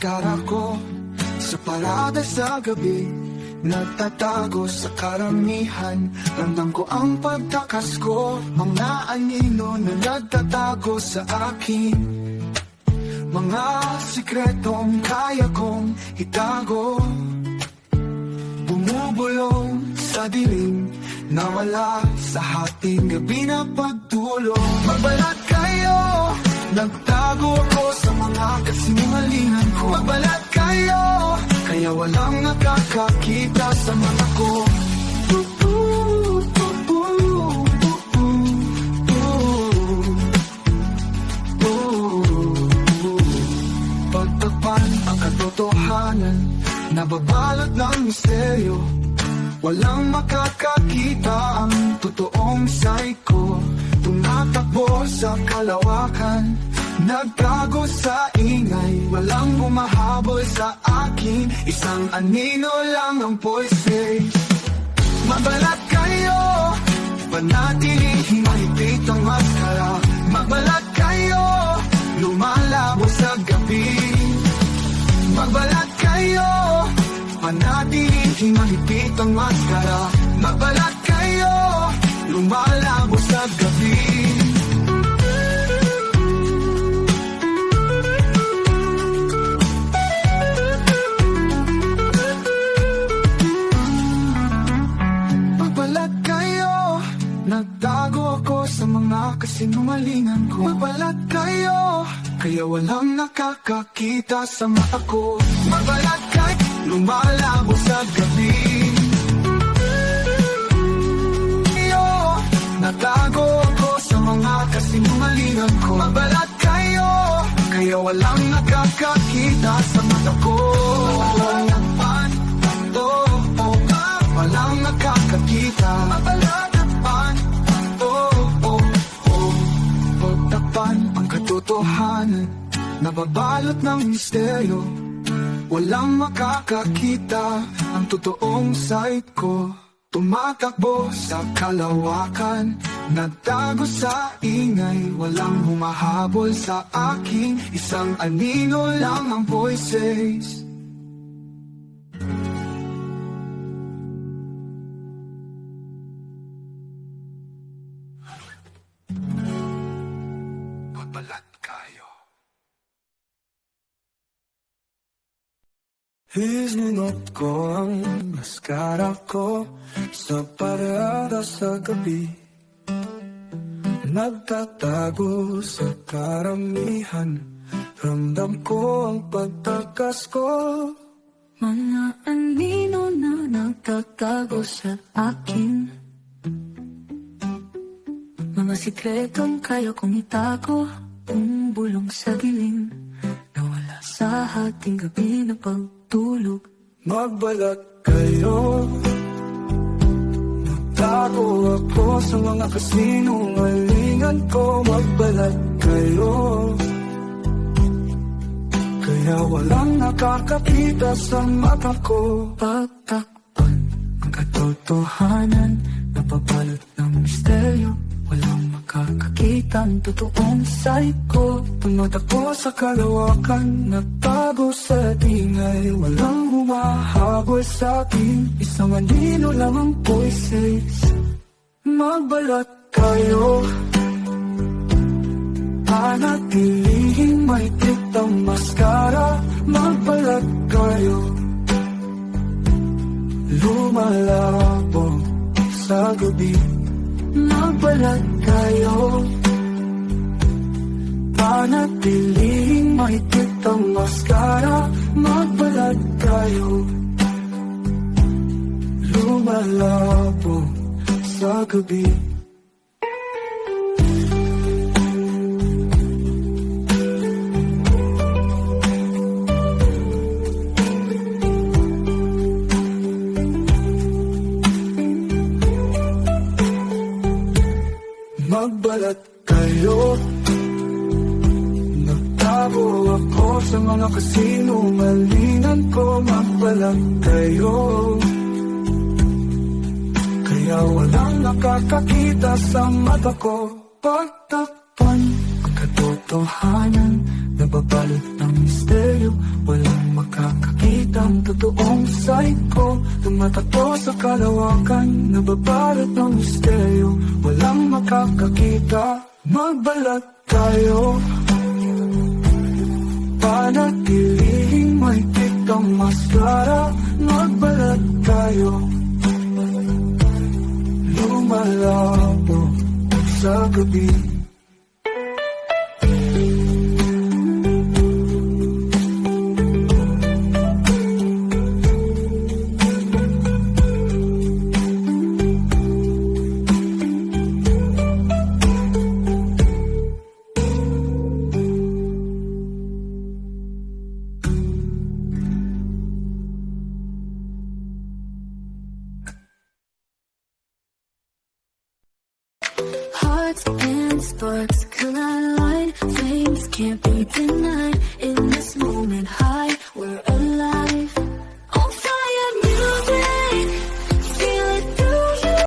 maskara ko sa parada sa gabi, nagtatago sa karamihan. Ramdam ko ang pagtakas ko, mga anino na nagtatago sa akin. Mga sikretong kaya kong itago, bumubulong sa dilim, nawala sa hating gabi na pagtulong. Magbalat kayo, nagtago ako sa mga kasinungalingan ko. Magbalat kayo, kaya walang nakakakita sa mata ko. Pagtakpan ang katotohanan, nababalot ng misteryo. Walang makakakita ang totoong psycho. Tumatakbo sa kalawakan, nagtago sa ingay. Walang humahabol sa akin, isang anino lang ang voices. Magbalat kayo, panatilihing mahigpit ang maskara. Magbalat kayo, lumalabo sa gabi. Magbalat kayo, panatilihing mahigpit ang maskara. Magbalat kayo, lumalabo sa gabi. Magbalat kayo, nagtago ako sa mga kasinungalingan ko. Magbalat kayo, kaya walang nakakakita sa mata ko. Magbalat kayo, lumalabo sa gabi. Natago ako sa mga kasinungalingan ko. Magbalat kayo, kaya walang nakakakita sa mata ko. Walang panto, walang nakakakita. Magbalat panto, pagtakpan ang katotohanan, nababalot ng misteryo. Walang makakakita ang totoong side ko. Tumatakbo sa kalawakan, nagtago sa ingay. Walang humahabol sa akin, isang anino lang ang voices. Magbalat kayo. Isinot ko ang maskara ko sa parada sa gabi, nagtatago sa karamihan. Ramdam ko ang pagtakas ko, mga anino na nagtatago sa akin. Mga sikretong kaya kong itago, bumubulong sa dilim, nawala sa hating gabi na pagtulog. Magbalat kayo, nagtago ako sa mga kasinungalingan ko. Magbalat kayo, kaya walang nakakakita sa mata ko. Pagtakpan ang katotohanan, napabalot ng misteryo. Walang makakakita ang totoong psycho. Tumatakbo sa kalawakan, nagtago sa tingay. Walang humahabol sa akin, isang anino lang ang voices. Magbalat kayo, panatilihing mahigpit ang maskara. Magbalat kayo, lumalabo sa gabi. Magbalat kayo, panatiling mahigpit ang maskara. Magbalat kayo, lumalabo sa gabi. Magbalat kayo, nagtago ako sa mga kasinungalingan ko. Magbalat kayo, kaya walang nakakakita sa mata ko. Pagtakpan ang katotohanan, nababalot ng misteryo. misteryo. Walang makakakitang totoong side ko. Tumatato sa kalawakan, nababalot ng misteryo. Walang makakakita, magbalat tayo. Panatilihing may tikang maskara, magbalat tayo. Lumalabo sa gabi. Hearts and sparks collide. Flames can't be denied. In this moment,